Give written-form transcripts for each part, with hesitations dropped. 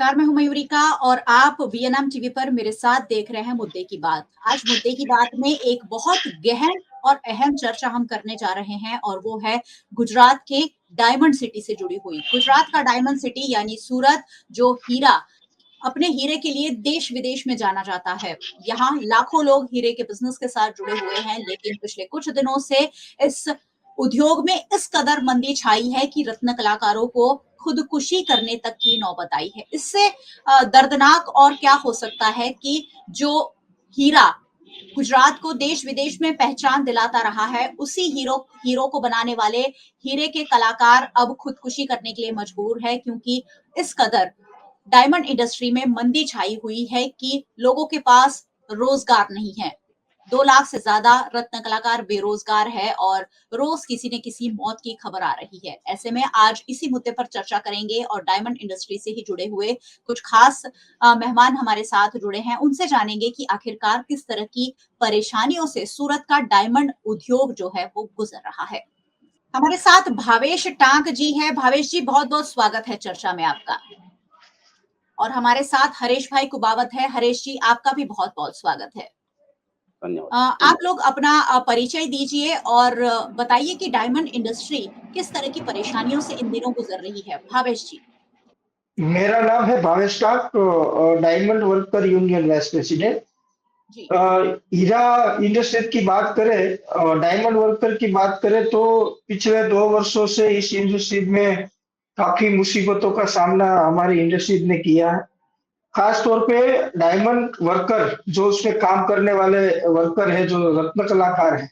नमस्कार, मैं हूं मयूरिका और आप वीएनएम टीवी पर मेरे साथ देख रहे हैं मुद्दे की बात। आज मुद्दे की बात में एक बहुत गहन और अहम चर्चा हम करने जा रहे हैं और वो है गुजरात के डायमंड सिटी से जुड़ी हुई। गुजरात का डायमंड सिटी यानी सूरत, जो हीरा अपने हीरे के लिए देश विदेश में जाना जाता है। यहाँ लाखों लोग हीरे के बिजनेस के साथ जुड़े हुए हैं, लेकिन पिछले कुछ दिनों से इस उद्योग में इस कदर मंदी छाई है कि रत्न कलाकारों को खुदकुशी करने तक की नौबत आई है। इससे दर्दनाक और क्या हो सकता है कि जो हीरा गुजरात को देश विदेश में पहचान दिलाता रहा है, उसी हीरो को बनाने वाले हीरे के कलाकार अब खुदकुशी करने के लिए मजबूर है, क्योंकि इस कदर डायमंड इंडस्ट्री में मंदी छाई हुई है कि लोगों के पास रोजगार नहीं है। 2 लाख से ज्यादा रत्न कलाकार बेरोजगार है और रोज किसी न किसी मौत की खबर आ रही है। ऐसे में आज इसी मुद्दे पर चर्चा करेंगे और डायमंड इंडस्ट्री से ही जुड़े हुए कुछ खास मेहमान हमारे साथ जुड़े हैं। उनसे जानेंगे कि आखिरकार किस तरह की परेशानियों से सूरत का डायमंड उद्योग जो है वो गुजर रहा है। हमारे साथ भावेश टांक जी हैं। भावेश जी, बहुत बहुत स्वागत है चर्चा में आपका। और हमारे साथ हरेश भाई कुबावत है। हरेश जी, आपका भी बहुत बहुत स्वागत है। धन्यवाद। आप लोग अपना परिचय दीजिए और बताइए कि डायमंड इंडस्ट्री किस तरह की परेशानियों से इन दिनों गुजर रही है। भावेश जी। मेरा नाम है Bhavesh Tak, diamond worker union vice president. जी। हीरा इंडस्ट्री की बात करें, डायमंड वर्कर की बात करें तो पिछले 2 वर्षों से इस इंडस्ट्री में काफी मुसीबतों का सामना हमारी इंडस्ट्री ने किया है। खास तौर पे डायमंड वर्कर, जो उसमें काम करने वाले वर्कर है, जो रत्न कलाकार है,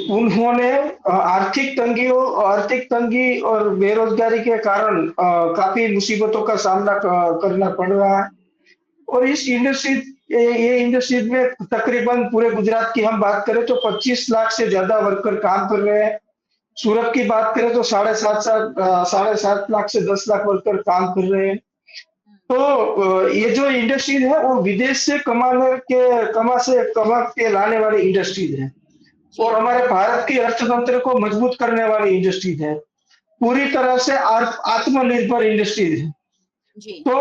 उन्होंने आर्थिक तंगी और बेरोजगारी के कारण काफी मुसीबतों का सामना करना पड़ रहा है। और इस इंडस्ट्री ये इंडस्ट्री में तकरीबन पूरे गुजरात की हम बात करें तो 25 लाख से ज्यादा वर्कर काम कर रहे हैं। सूरत की बात करें तो 7.5 लाख से 10 लाख वर्कर काम कर रहे हैं। तो ये जो इंडस्ट्री है वो विदेश से कमा के लाने वाली इंडस्ट्री है और हमारे भारत की अर्थतंत्र को मजबूत करने वाली इंडस्ट्री है। पूरी तरह से आत्मनिर्भर इंडस्ट्री है। जी। तो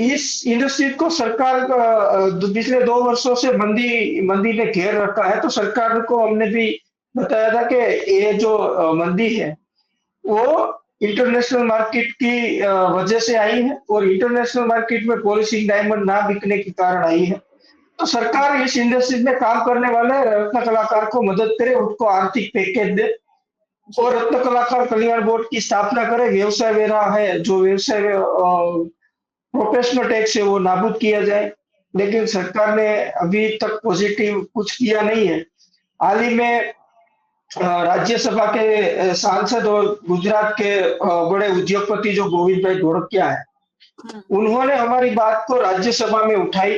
इस इंडस्ट्री को सरकार पिछले 2 वर्षों से मंदी ने घेर रखा है। तो सरकार को हमने भी बताया था कि ये जो मंदी है वो इंटरनेशनल मार्केट की वजह से आई है और इंटरनेशनल मार्केट में पॉलिशिंग डायमंड ना बिकने के कारण आई है। तो सरकार इस इंडस्ट्री में काम करने वाले रत्न कलाकार को मदद करे, उनको आर्थिक पैकेज दे और रत्न कलाकार कल्याण बोर्ड की स्थापना करे। व्यवसाय वेरा है, जो व्यवसाय प्रोफेशनल टैक्स है, वो नाबूद किया जाए। लेकिन सरकार ने अभी तक पॉजिटिव कुछ किया नहीं है। हाल ही में राज्यसभा के सांसद और गुजरात के बड़े उद्योगपति जो गोविंद भाई धोड़किया है, उन्होंने हमारी बात को राज्यसभा में उठाई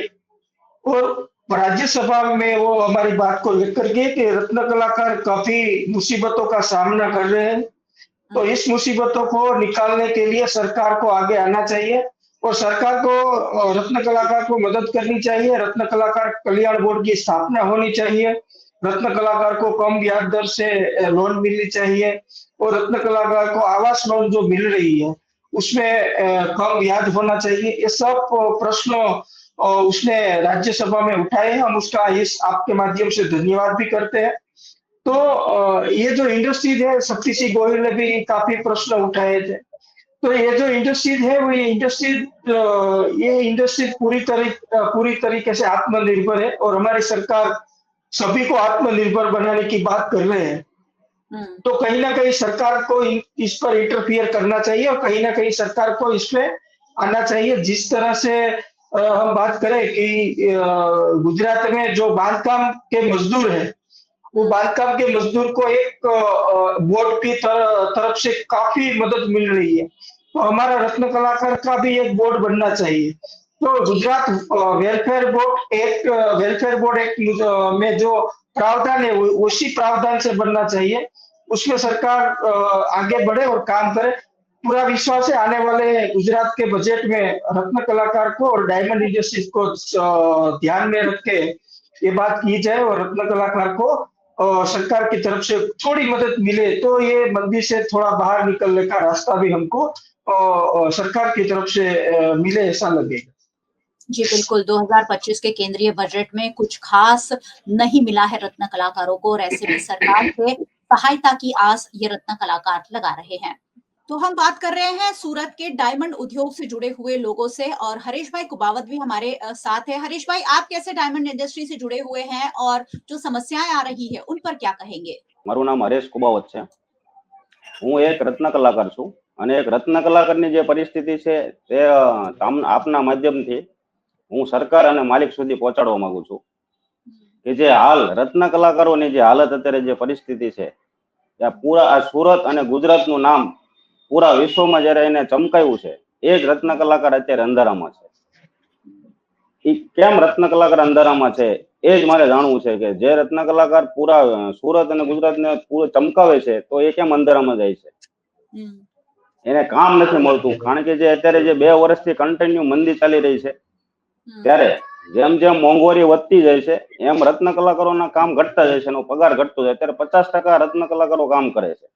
और राज्यसभा में वो हमारी बात को लेकर के कि रत्न कलाकार काफी मुसीबतों का सामना कर रहे हैं। तो इस मुसीबतों को निकालने के लिए सरकार को आगे आना चाहिए और सरकार को रत्न कलाकार को मदद करनी चाहिए। रत्न कलाकार कल्याण बोर्ड की स्थापना होनी चाहिए। रत्न कलाकार को कम ब्याज दर से लोन मिलनी चाहिए और रत्न कलाकार को आवास लोन जो मिल रही है उसमें कम ब्याज होना चाहिए। ये सब प्रश्नों उसने राज्यसभा में उठाए हैं। हम उसका इस आपके माध्यम से धन्यवाद भी करते हैं। तो ये जो इंडस्ट्री है, शक्ति सिंह गोहिल ने भी काफी प्रश्न उठाए थे। तो ये जो इंडस्ट्री है वो ये इंडस्ट्री पूरी तरीके से आत्मनिर्भर है और हमारी सरकार सभी को आत्मनिर्भर बनाने की बात कर रहे हैं। तो कहीं ना कहीं सरकार को इस पर इंटरफियर करना चाहिए और कहीं ना कहीं सरकार को इसमें आना चाहिए। जिस तरह से हम बात करें कि गुजरात में जो बांधकाम के मजदूर है, वो बांधकाम के मजदूर को एक बोर्ड की तरफ से काफी मदद मिल रही है। तो हमारा रत्न कलाकार का भी एक बोर्ड बनना चाहिए। तो गुजरात वेलफेयर बोर्ड एक में जो प्रावधान है उसी प्रावधान से बनना चाहिए। उसमें सरकार आगे बढ़े और काम करे। पूरा विश्वास है आने वाले गुजरात के बजट में रत्न कलाकार को और डायमंड इंडस्ट्रीज को ध्यान में रख के ये बात की जाए और रत्न कलाकार को सरकार की तरफ से थोड़ी मदद मिले तो ये मंदी से थोड़ा बाहर निकलने का रास्ता भी हमको सरकार की तरफ से मिले ऐसा लगेगा। जी, बिल्कुल, 2025 के केंद्रीय बजट में कुछ ख़ास नहीं मिला है रत्न कलाकारों को और ऐसे में सरकार से सहायता की आस ये रत्न कलाकार लगा रहे हैं। तो हम बात कर रहे हैं सूरत के डायमंड उद्योग से जुड़े हुए लोगों से और हरीश भाई कुबावत भी हमारे साथ हैं। हरीश भाई, आप कैसे डायमंड इंडस्ट्री से जुड़े हुए हैं और जो समस्याएँ आ रही है, उन पर क्या कहेंगे? મારું નામ હરેશ કુબાવત છે। હું એક રત્ન કલાકાર છું અને એક રત્ન કલાકારની જે પરિસ્થિતિ છે તે આપના માધ્યમથી હું સરકાર અને માલિક સુધી પહોંચાડવા માંગુ છું કે જે હાલ રત્ન કલાકારોની જે હાલત અત્યારે જે પરિસ્થિતિ છે ત્યાં પૂરા આ સુરત અને ગુજરાતનું નામ પૂરા વિશ્વમાં જ્યારે એને ચમકાયું છે એ જ રત્ન કલાકાર અત્યારે અંધારામાં છે। એ કેમ રત્ન કલાકાર અંધારામાં છે એ જ મારે જાણવું છે કે જે રત્ન કલાકાર પૂરા સુરત અને ગુજરાતને પૂરો ચમકાવે છે તો એ કેમ અંધારામાં જાય છે? એને કામ નથી મળતું કારણ કે જે અત્યારે જે 2 વર્ષથી કન્ટિન્યુ મંદી ચાલી રહી છે ત્યારે જેમ જેમ મોંઘવારી વધતી જાય છે એમ રત્ન કલાકારોના કામ ઘટતા જાય છે એનો પગાર ઘટતો જાય। અત્યારે 50% રત્ન કલાકારો કામ કરે છે,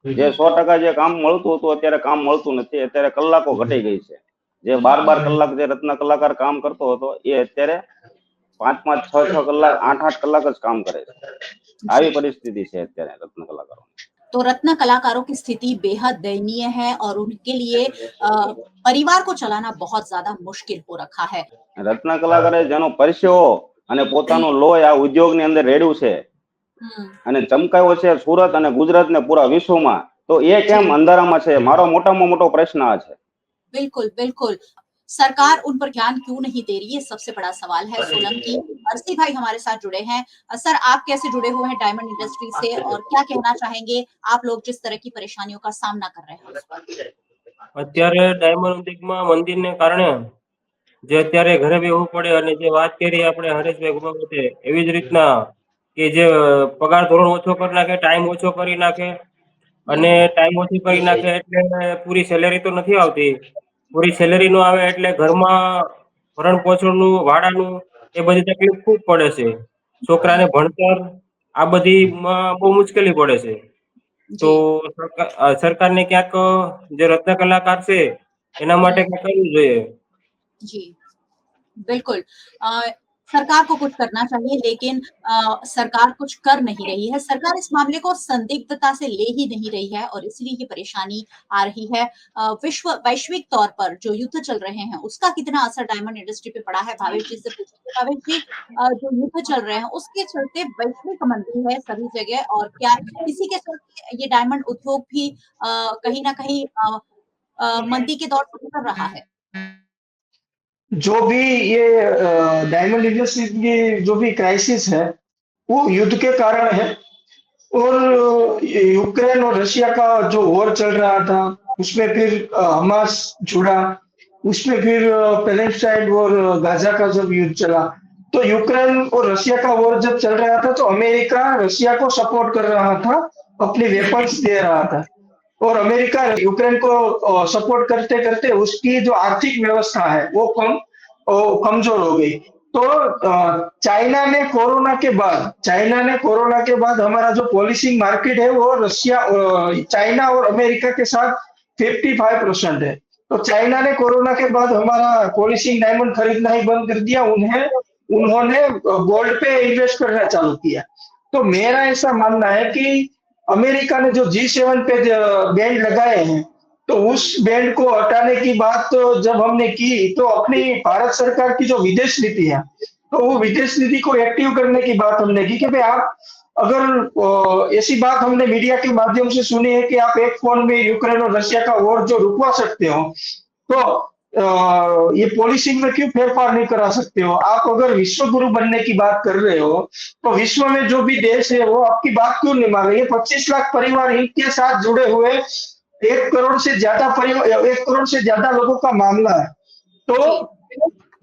જે 100% જે કામ મળતું હતું અત્યારે કામ મળતું નથી। અત્યારે કલાકો ઘટી ગઈ છે। જે 12 કલાક જે રત્ન કલાકાર કામ કરતો હતો એ અત્યારે 5 6 કલાક 8 કલાક જ કામ કરે છે। આવી પરિસ્થિતિ છે અત્યારે રત્ન કલાકારો। तो रत्न कलाकारों की स्थिति बेहद दयनीय है और उनके लिए परिवार को चलाना बहुत ज्यादा मुश्किल हो रखा है। રત્ન કલાકારે જેનો પરસેવો અને પોતાનો લોહી આ ઉદ્યોગની અંદર રેડ્યું છે અને ચમકાયો છે સુરત અને ગુજરાતને પૂરા વિશ્વમાં, તો એ કેમ અંધારામાં છે? મારો મોટામાં મોટો પ્રશ્ન આ છે। बिल्कुल, बिल्कुल। सरकार उन पर ध्यान क्यों नहीं दे रही है, सबसे बड़ा सवाल है। सोलंकी अरसी भाई हमारे साथ जुड़े हैं। सर, आप कैसे जुड़े हुए हैं डायमंड इंडस्ट्री से और क्या कहना चाहेंगे आप लोग जिस तरह की परेशानियों का सामना कर रहे हैं? અત્યારે ડાયમંડ ઉદ્યોગમાં મંદીને કારણે જે અત્યારે ઘરે બેસવું પડે અને જે વાત કરી આપણે હરેશભાઈ ગુમાવતે એવી જ રીતના કે જે પગાર ધોરણ ઓછો કરી નાખે, ટાઈમ ઓછો કરી નાખે અને ટાઈમ ઓછી કરી નાખે એટલે પૂરી સેલેરી તો નથી આવતી। પૂરી સેલેરી નો આવે એટલે ઘરમાં ભરણ પોષણનું, ભાડાનું એ બધી તકલીફ ખૂબ પડે છે। છોકરાને ભણતર આ બધીમાં બહુ મુશ્કેલી પડે છે। તો સરકારને ક્યાંક જે રત્ન કલાકાર છે એના માટે કંઈક કરવું જોઈએ। जी, बिल्कुल। सरकार को कुछ करना चाहिए लेकिन सरकार कुछ कर नहीं रही है। सरकार इस मामले को संदिग्धता से ले ही नहीं रही है और इसलिए ये परेशानी आ रही है। वैश्विक तौर पर जो युद्ध चल रहे हैं उसका कितना असर डायमंड इंडस्ट्री पे पड़ा है? भावेश जी से पूछेंगे। भावेश जी, जो युद्ध चल रहे हैं उसके चलते वैश्विक मंदी है सभी जगह और क्या इसी के चलते ये डायमंड उद्योग भी कहीं न कहीं मंदी के दौर से गुजर रहा है? जो भी ये डायमंड इंडस्ट्री की जो भी क्राइसिस है वो युद्ध के कारण है। और यूक्रेन और रशिया का जो वॉर चल रहा था उसमें फिर हमास जुड़ा, उसमें फिर पैलेस्टाइन और गाजा का जब युद्ध चला तो यूक्रेन और रशिया का वॉर जब चल रहा था तो अमेरिका रशिया को सपोर्ट कर रहा था, अपनी वेपन्स दे रहा था और अमेरिका यूक्रेन को सपोर्ट करते करते उसकी जो आर्थिक व्यवस्था है वो कमजोर हो गई। तो चाइना ने कोरोना के बाद हमारा जो पॉलिसिंग मार्केट है वो चाइना और अमेरिका के साथ 55% है। तो चाइना ने कोरोना के बाद हमारा पॉलिसिंग डायमंड खरीदना ही बंद कर दिया। उन्होंने गोल्ड पे इन्वेस्ट करना चालू किया। तो मेरा ऐसा मानना है कि अमेरिका ने जो G7 पे बैंड लगाए हैं तो उस बैंड को हटाने की बात तो जब हमने की तो अपनी भारत सरकार की जो विदेश नीति है तो वो विदेश नीति को एक्टिव करने की बात हमने की कि भाई आप अगर ऐसी बात हमने मीडिया के माध्यम से सुनी है कि आप एक फोन में यूक्रेन और रशिया का वॉर जो रुकवा सकते हो तो ये पॉलिसी में क्यों फेरफार नहीं करा सकते हो? आप अगर विश्व गुरु बनने की बात कर रहे हो तो विश्व में जो भी देश है वो आपकी बात क्यों नहीं मान रहे? 25 लाख परिवार इनके साथ जुड़े हुए 1 करोड़ से ज्यादा लोगों का मामला है। तो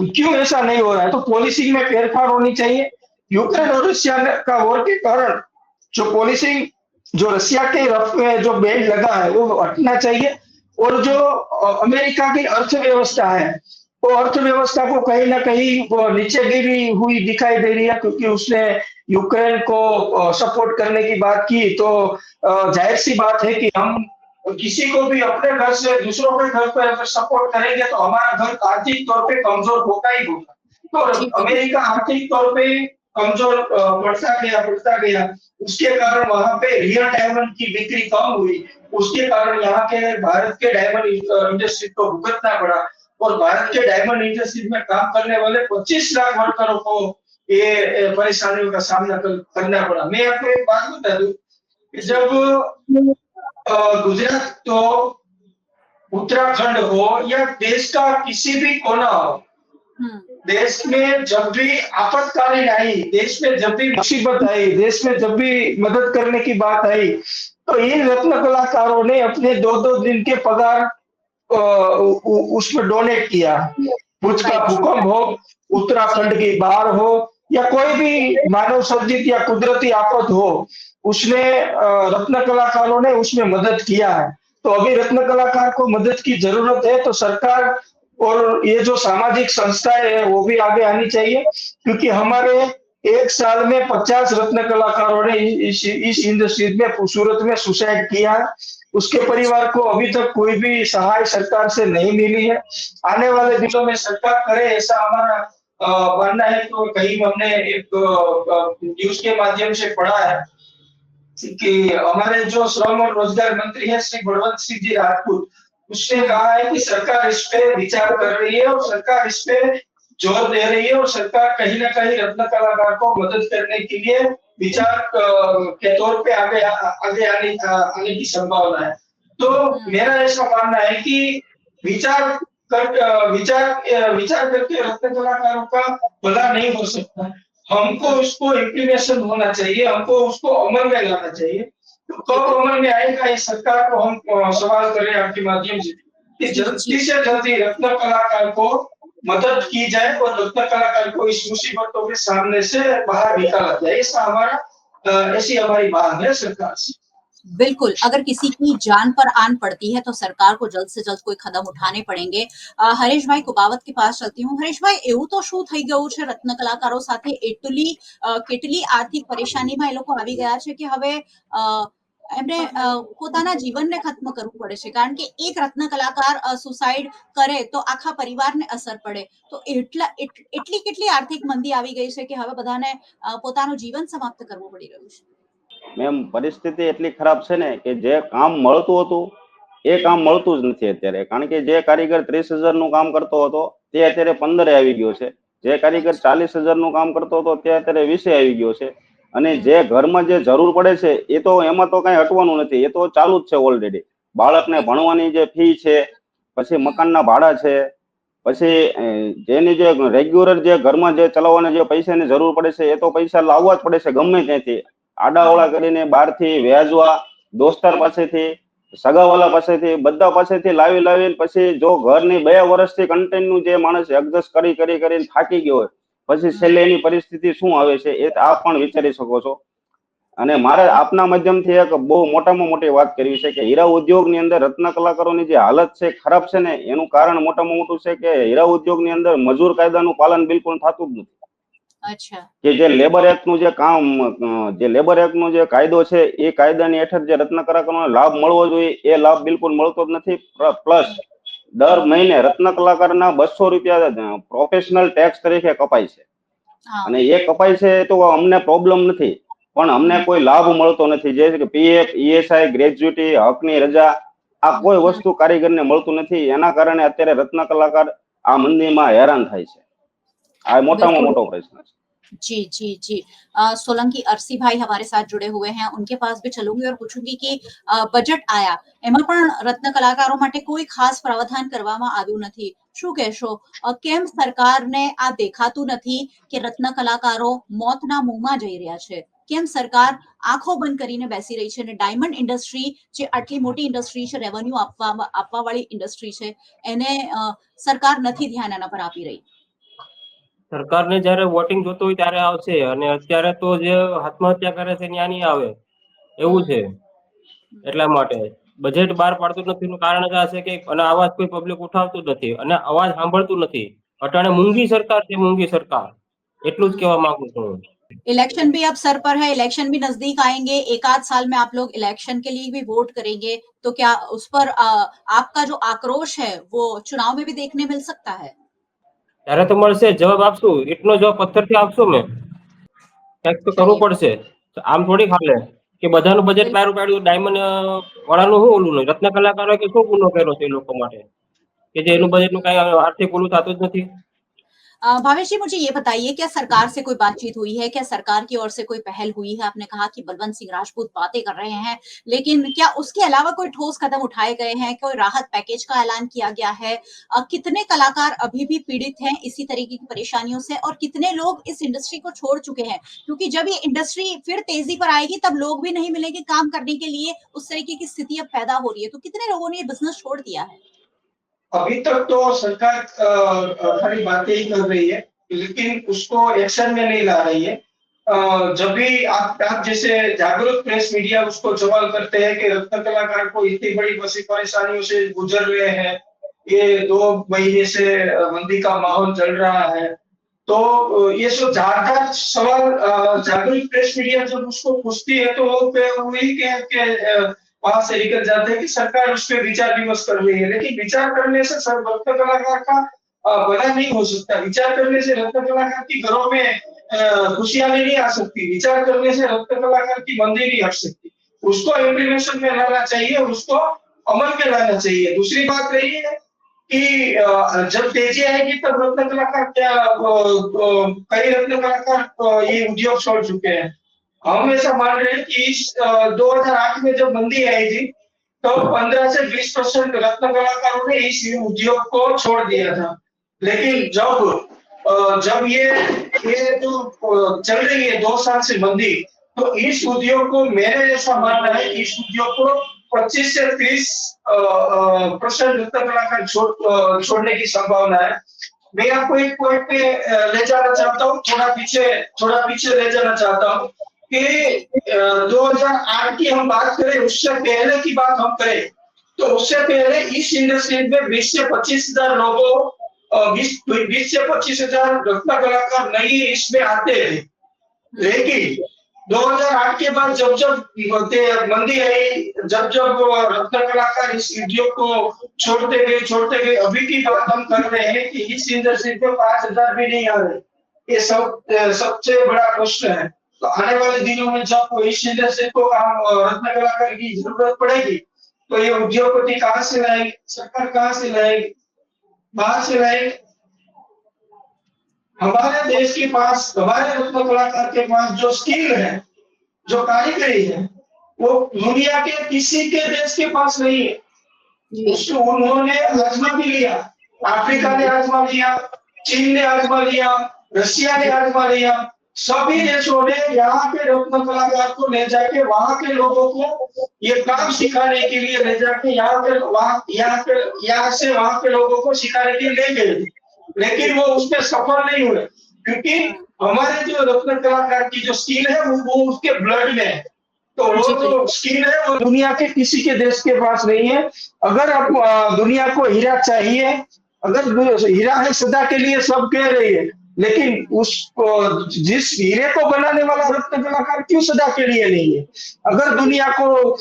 क्यों ऐसा नहीं हो रहा है? तो पॉलिसी में फेरफार होनी चाहिए। यूक्रेन और रशिया का वॉर के कारण जो पॉलिसी जो रशिया के रफ में जो बैंड लगा है वो हटना चाहिए और जो अमेरिका की अर्थव्यवस्था है वो अर्थव्यवस्था को कहीं ना कहीं वो नीचे गिरी हुई दिखाई दे रही है क्योंकि उसने यूक्रेन को सपोर्ट करने की बात की। तो जाहिर सी बात है कि हम किसी को भी अपने घर से दूसरों के घर पे अगर सपोर्ट करेंगे तो हमारा घर आर्थिक तौर पे कमजोर होगा ही होगा। तो जी, बिल्कुल। अमेरिका आर्थिक तौर पे कमजोर पड़ता गया। उसके कारण वहां पे रियल डायमंड की बिक्री कम हुई। उसके कारण यहाँ के भारत के डायमंड इंडस्ट्री को भुगतना पड़ा। और भारत के डायमंड इंडस्ट्री में काम करने वाले 25 लाख वर्करों को ये परेशानियों का सामना करना पड़ा। मैं आपको एक बात बता दूं कि जब गुजरात तो उत्तराखंड हो या देश का किसी भी कोना हो, देश में जब भी आपातकालीन आई, देश में जब भी मुसीबत आई, देश में जब भी मदद करने की बात आई, तो इन रत्न कलाकारों ने अपने 2-2 दिन के पगार उसमें डोनेट किया। कुछ का भूकंप हो, उत्तराखंड की बाढ़ हो या कोई भी मानव सर्जित या कुदरती आफत हो, उसने रत्न कलाकारों ने उसमें मदद किया है। तो अभी रत्न कलाकार को मदद की जरूरत है, तो सरकार और ये जो सामाजिक संस्थाएं है वो भी आगे आनी चाहिए, क्योंकि हमारे एक साल में 50 रत्न कलाकारों ने इस इंडस्ट्री में सूरत में सुसाइड किया। उसके परिवार को अभी तक कोई भी सहाय सरकार से नहीं मिली है। आने वाले दिनों में सरकार करे ऐसा हमारा मानना है। तो कहीं हमने एक न्यूज के माध्यम से पढ़ा है कि हमारे जो श्रम और रोजगार मंत्री है श्री बलवंत सिंह जी राजपूत, उसने कहा है कि सरकार इस पे विचार कर रही है और सरकार इस पे जोर दे रही है और सरकार कहीं ना कहीं रत्न कलाकार को मदद करने के लिए विचार के तौर पे आगे आने की संभावना है। तो मेरा ऐसा मानना है कि विचार करके रत्न कलाकारों का भला नहीं हो सकता। हमको उसको इम्प्लीमेशन होना चाहिए, हमको उसको अमल में लाना चाहिए। तो कब अमल में आएगा ये सरकार को हम सवाल करें आपके माध्यम से कि जल्दी से जल्दी रत्न कलाकार को मदद की जाए और रत्न कलाकार को इस मुसीबतों के सामने से बाहर निकाला जाए। ऐसी हमारी मांग है सरकार से। बिल्कुल, अगर किसी की जान पर आन पड़ती है तो सरकार को जल्द से जल्द कोई कदम उठाने पड़ेंगे। હરેશભાઈ કુબાવત के पास चलती हूँ। હરેશભાઈ, એવું તો શું થઈ ગયું છે રત્ન કલાકારો સાથે કેટલી આર્થિક પરેશાનીમાં એ લોકો આવી ગયા છે કે હવે એમને પોતાના જીવનને ખત્મ કરવું પડે છે, કારણ કે એક રત્ન કલાકાર સુસાઇડ કરે તો આખા પરિવારને અસર પડે, તો એટલી કેટલી આર્થિક મંદી આવી ગઈ છે કે હવે બધાને પોતાનું જીવન સમાપ્ત કરવું પડી રહ્યું છે। મેમ, પરિસ્થિતિ એટલી ખરાબ છે ને કે જે કામ મળતું હતું એ કામ મળતું જ નથી અત્યારે। કારણ કે જે કારીગર 30,000 નું કામ કરતો હતો તે અત્યારે 15 આવી ગયો છે। જે કારીગર 40,000 નું કામ કરતો હતો તે અત્યારે 20 આવી ગયો છે। અને જે ઘરમાં જે જરૂર પડે છે એ તો એમાં તો કઈ હટવાનું નથી, એ તો ચાલુ જ છે ઓલરેડી। બાળકને ભણવાની જે ફી છે, પછી મકાનના ભાડા છે, પછી જેની જે રેગ્યુલર જે ઘરમાં જે ચલાવવાના જે પૈસાની જરૂર પડે છે એ તો પૈસા લાવવા જ પડે છે ગમે ત્યાંથી। આડાઓળા કરીને બહારથી વ્યાજવા, દોસ્તાર પાસેથી, સગાવાલા પાસેથી, બધા પાસેથી લાવીને પછી જો ઘરની 2 વર્ષથી કન્ટેન્ટનું જે માણસ એડજસ્ટ કરીને થાકી ગયો હોય, પછી છેલ્લે એની પરિસ્થિતિ શું આવે છે એ આપ પણ વિચારી શકો છો। અને મારે આપના માધ્યમથી એક બહુ મોટામાં મોટી વાત કરવી છે કે હીરા ઉદ્યોગની અંદર રત્ન કલાકારોની જે હાલત છે ખરાબ છે ને, એનું કારણ મોટામાં મોટું છે કે હીરા ઉદ્યોગની અંદર મજૂર કાયદાનું પાલન બિલકુલ થતું જ નથી। અચ્છા। કે જે લેબર એક્ટનું જે કામ, જે લેબર એક્ટનો જે કાયદો છે એ કાયદાની હેઠળ જે રત્ન કલાકારોને લાભ મળવો જોઈએ એ લાભ બિલકુલ મળતો જ નથી। પ્લસ દર મહિને રત્ન કલાકારના 200 રૂપિયા પ્રોફેશનલ ટેક્સ તરીકે કપાય છે। અને એ કપાય છે તો અમને પ્રોબ્લેમ નથી, પણ અમને કોઈ લાભ મળતો નથી। જે કે પીએફ, ઈએસઆઈ, ગ્રેજ્યુટી, હકની રજા, આ કોઈ વસ્તુ કારીગરને મળતું નથી। એના કારણે અત્યારે રત્ન કલાકાર આ મંદીમાં હેરાન થાય છે। આ મોટામાં મોટો પ્રશ્ન છે। जी जी जी। सोलंकी अरसी भाई हमारे साथ जुड़े हुए हैं, उनके पास भी चलूंगी और पूछूंगी कि बजट आया, એમાં પણ રત્ન કલાકારો માટે કોઈ ખાસ પ્રાવધાન કરવામાં આવ્યું નથી। શું કહેશો, કેમ સરકારને આ દેખાતું નથી કે રત્ન કલાકારો મોતના મુંહમાં જઈ રહ્યા છે? કેમ સરકાર આંખો બંધ કરીને બેસી રહી છે અને ડાયમંડ ઇન્ડસ્ટ્રી જે આટલી મોટી ઇન્ડસ્ટ્રી છે, રેવન્યુ આપવા વાળી ઇન્ડસ્ટ્રી છે, એને સરકાર નથી ધ્યાન એના પર આપી રહી? સરકારને જયારે વોટિંગ જોતું હોય ત્યારે આવશે, અને અત્યારે તો જે આત્મહત્યા કરે છે ત્યાં નહીં આવે એવું છે। એટલા માટે બજેટ બહાર પાડતું નથી નું કારણ જ આ છે કે અને અવાજ કોઈ પબ્લિક ઉઠાવતું જ નથી અને અવાજ સાંભળતું નથી। અટાણે મૂંગી સરકાર છે, મૂંગી સરકાર, એટલું જ કહેવા માંગુ છું। इलेक्शन भी अब सर पर है, इलेक्शन भी नजदीक आएंगे, एक आध साल में आप लोग इलेक्शन के लिए भी वोट करेंगे, तो क्या उस पर आपका जो आक्रोश है वो चुनाव में भी देखने मिल सकता है? ત્યારે તો મળશે જવાબ આપશું, ઈટનો જવાબ પથ્થરથી આપશું મેં, કંઈક તો કરવું चलिए પડશે. આમ થોડી હાલે કે બધાનું બજેટ बिल्कुल। બહાર પાડ્યું, ડાયમંડ વાળાનું શું ઓલું નહીં, રત્ન કલાકારો કે શું ગુનો કર્યો છે એ લોકો માટે કે જે એનું બજેટનું કઈ આર્થિક ઓલું થતું જ નથી. भावेश जी, मुझे ये बताइए, क्या सरकार से कोई बातचीत हुई है? क्या सरकार की ओर से कोई पहल हुई है? आपने कहा कि बलवंत सिंह राजपूत बातें कर रहे हैं, लेकिन क्या उसके अलावा कोई ठोस कदम उठाए गए हैं? कोई राहत पैकेज का ऐलान किया गया है? कितने कलाकार अभी भी पीड़ित हैं इसी तरीके की परेशानियों से, और कितने लोग इस इंडस्ट्री को छोड़ चुके हैं? क्योंकि जब ये इंडस्ट्री फिर तेजी पर आएगी, तब लोग भी नहीं मिलेंगे काम करने के लिए, उस तरीके की स्थिति अब पैदा हो रही है। तो कितने लोगों ने ये बिज़नेस छोड़ दिया है? अभी तक तो सरकार खाली बातें ही कर रही है, लेकिन उसको एक्शन में नहीं ला रही है। जब भी आप जैसे जागरूक प्रेस मीडिया उसको सवाल करते हैं कि रत्न कलाकार को इतनी बड़ी परेशानियों से गुजर रहे हैं, ये 2 महीने से मंदी का माहौल चल रहा है, तो ये सब ज़्यादातर सवाल जागरूक प्रेस मीडिया जब उसको पूछती है, तो वो वही कह के वहां से निकल जाते हैं कि सरकार उस पर विचार विमर्श कर रही है। लेकिन विचार करने से सर रत्न कलाकार का भला नहीं हो सकता। विचार करने से रत्न कलाकार की घरों में खुशहाली नहीं आ सकती। विचार करने से रत्न कलाकार की मंदी नहीं हट सकती। उसको इम्प्लीमेंटेशन में लाना चाहिए, उसको अमल में लाना चाहिए। दूसरी बात रही है कि जब तेजी आएगी तब रत्न कलाकार क्या कई रत्न कलाकार ये उद्योग छोड़ चुके हैं। हम ऐसा मान रहे हैं कि इस 2008 में जब मंदी आई थी, तो 15 से 20% रत्न कलाकारों ने इस उद्योग को छोड़ दिया था। लेकिन जब ये जो चल रही है 2 साल से मंदी, तो इस उद्योग को मेरे ऐसा मानना है कि इस उद्योग को 25 से 30% रत्न कलाकार छोड़ने की संभावना है। मैं आपको एक पॉइंट पे ले जाना चाहता हूँ, थोड़ा पीछे ले जाना चाहता हूँ कि 2008 की हम बात करें, उससे पहले की बात हम करें, तो उससे पहले इस इंडस्ट्री में 20 से 25 हजार लोगों 20 से 25 हजार रत्न कलाकार नहीं इसमें आते थे। लेकिन 2008 के बाद जब मंदी आई, जब रत्न कलाकार इस उद्योग को छोड़ते गए, अभी की बात हम कर रहे हैं कि इस इंडस्ट्री में 5,000 भी नहीं आ रहे। ये सबसे बड़ा प्रश्न है। तो आने वाले दिनों में जब इस इंडस्ट्री को रत्न कलाकार की जरूरत पड़ेगी, तो ये उद्योगपति कहाँ से लाएंगे, सरकार कहाँ से लाएगी, बाहर से लाएंगे। हमारे देश के पास, हमारे रत्न कलाकार के पास जो स्किल है, जो कारीगरी है, वो दुनिया के किसी के देश के पास नहीं है। उसको उन्होंने आजमा भी लिया, अफ्रीका ने आजमा लिया, चीन ने आजमा लिया, रशिया ने आजमा लिया। सभी देशों ने यहाँ के रत्न कलाकार को ले जाके वहां के लोगों को ये काम सिखाने के लिए ले जाके यहाँ से वहां के लोगों को सिखाने के लिए ले गए, लेकिन वो उसमें सफल नहीं हुए, क्योंकि हमारे जो रत्न कलाकार की जो स्किल है वो उसके ब्लड में है। तो वो जो स्किल है वो दुनिया के किसी के देश के पास नहीं है। अगर आप दुनिया को हीरा चाहिए, अगर हीरा है सदा के लिए सब कह रही है, लेकिन जिस हीरे को बनाने वाला रत्न कलाकार क्यों सदा के लिए नहीं है। अगर दुनिया को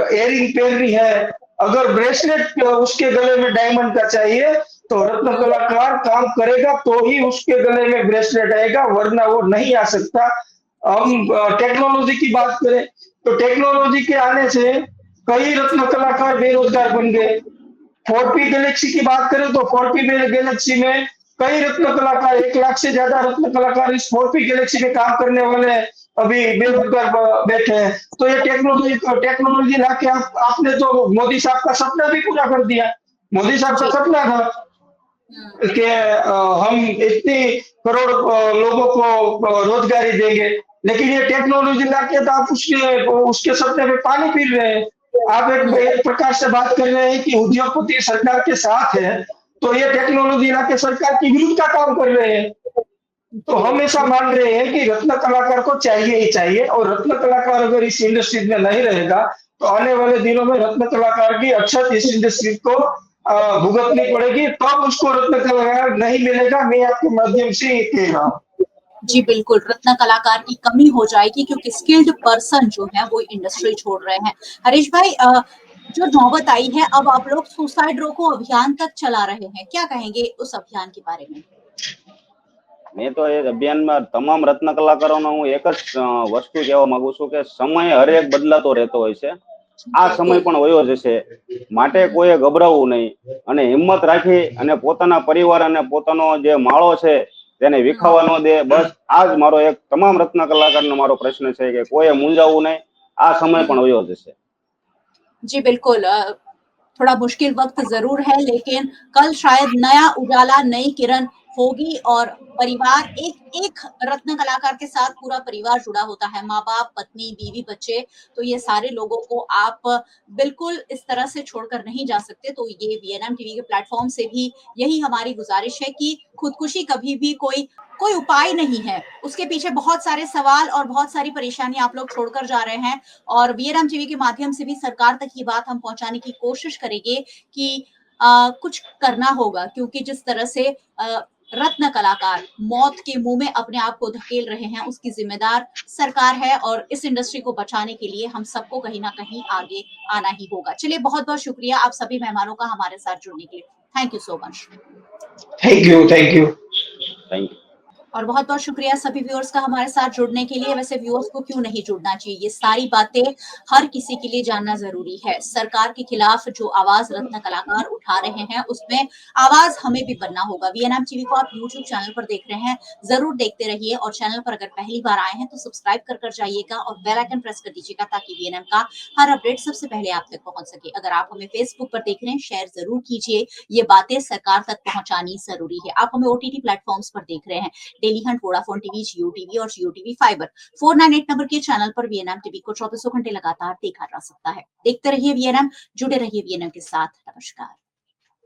एयरिंग पहननी है, अगर ब्रेसलेट उसके गले में डायमंड का चाहिए, तो रत्न कलाकार काम करेगा तो ही उसके गले में ब्रेसलेट आएगा, वरना वो नहीं आ सकता। हम टेक्नोलॉजी की बात करें तो टेक्नोलॉजी के आने से कई रत्न कलाकार बेरोजगार बन गए। 4P गैलेक्सी की बात करें तो 4P गैलेक्सी में कई रत्न कलाकार, 1 लाख से ज्यादा रत्न कलाकार इस 4P गैलेक्सी में काम करने वाले अभी बेरोजगार बैठे हैं। तो ये टेक्नोलॉजी लाके आपने तो मोदी साहब का सपना भी पूरा कर दिया। मोदी साहब का सपना था कि हम इतनी करोड़ लोगों को रोजगारी देंगे, लेकिन ये टेक्नोलॉजी लाके तो आप उसके सपने में पानी पी रहे हैं। आप एक प्रकार से बात कर रहे हैं कि उद्योगपति सरकार के साथ है, तो ये टेक्नोलॉजी लाके सरकार की विरुद्ध का काम कर रहे हैं। तो हम ऐसा मान रहे हैं कि रत्न कलाकार को चाहिए ही चाहिए, और रत्न कलाकार अगर इस इंडस्ट्री में नहीं रहेगा तो आने वाले दिनों में रत्न कलाकार की अक्षत इस इंडस्ट्री को भुगतनी पड़ेगी, तब उसको रत्न कलाकार नहीं मिलेगा। मैं आपके माध्यम से ये कह रहा हूँ। जी बिल्कुल, रत्न कलाकार की कमी हो जाएगी क्योंकि स्किल्ड पर्सन जो है वो इंडस्ट्री छोड़ रहे हैं। हरीश भाई, जो नौबत आई है, अब आप लोग सुसाइड रोको अभियान तक चला रहे हैं, क्या कहेंगे उस अभियान के बारे में? મેં તો એ અભિયાનમાં તમામ રત્ન કલાકારોને હું એક જ વસ્તુ કહેવા માંગુ છું કે સમય હરેક બદલાતો રહેતો હોય છે. આ સમય बिल्कुल। પણ વયો જશે, માટે કોઈએ ગભરાવું નહીં અને હિંમત રાખી અને પોતાના પરિવાર અને પોતાનો જે માળો છે તેને વિખાવા ન દે. બસ આ જ મારો એક તમામ રત્ન કલાકારનો મારો પ્રશ્ન છે કે કોઈએ મૂંઝાવું નહીં, આ સમય પણ વયો જશે. जी बिल्कुल, थोड़ा मुश्किल वक्त जरूर है, लेकिन कल शायद नया उजाला, नई किरण होगी और परिवार, एक एक रत्न कलाकार के साथ पूरा परिवार जुड़ा होता है, माँ बाप, पत्नी, बीवी, बच्चे, तो ये सारे लोगों को आप बिल्कुल इस तरह से छोड़कर नहीं जा सकते। तो ये वीएनएम टीवी के प्लेटफॉर्म से भी यही हमारी गुजारिश है कि खुदकुशी कभी भी कोई कोई उपाय नहीं है, उसके पीछे बहुत सारे सवाल और बहुत सारी परेशानी आप लोग छोड़कर जा रहे हैं। और वीएनएम टीवी के माध्यम से भी सरकार तक ये बात हम पहुंचाने की कोशिश करेंगे कि कुछ करना होगा, क्योंकि जिस तरह से रत्न कलाकार मौत के मुंह में अपने आप को धकेल रहे हैं, उसकी जिम्मेदार सरकार है और इस इंडस्ट्री को बचाने के लिए हम सबको कहीं ना कहीं आगे आना ही होगा। चलिए, बहुत बहुत शुक्रिया आप सभी मेहमानों का हमारे साथ जुड़ने के लिए। Thank you so much. Thank you, thank you. Thank you. और बहुत बहुत शुक्रिया सभी व्यूअर्स का हमारे साथ जुड़ने के लिए। वैसे व्यूअर्स को क्यों नहीं जुड़ना चाहिए, ये सारी बातें हर किसी के लिए जानना जरूरी है। सरकार के खिलाफ जो आवाज रत्न कलाकार उठा रहे हैं, उसमें आवाज हमें भी बनना होगा। वीएनएम टीवी को आप यूट्यूब चैनल पर देख रहे हैं, जरूर देखते रहिए और चैनल पर अगर पहली बार आए हैं तो सब्सक्राइब कर जाइएगा और बेल आइकन प्रेस कर दीजिएगा ताकि वीएनएम का हर अपडेट सबसे पहले आप तक पहुंच सके। अगर आप हमें फेसबुक पर देख रहे हैं, शेयर जरूर कीजिए, ये बातें सरकार तक पहुंचानी जरूरी है। आप हमें ओटीटी प्लेटफॉर्म्स पर देख रहे हैं, डेली हंट, वोडाफोन टीवी, जियो टीवी और जियो टीवी फाइबर। 498 नंबर के चैनल पर वीएनएम टीवी को 24 घंटे लगातार देखा जा सकता है। देखते रहिए वीएनएम, जुड़े रहिए वीएनएम के साथ। नमस्कार।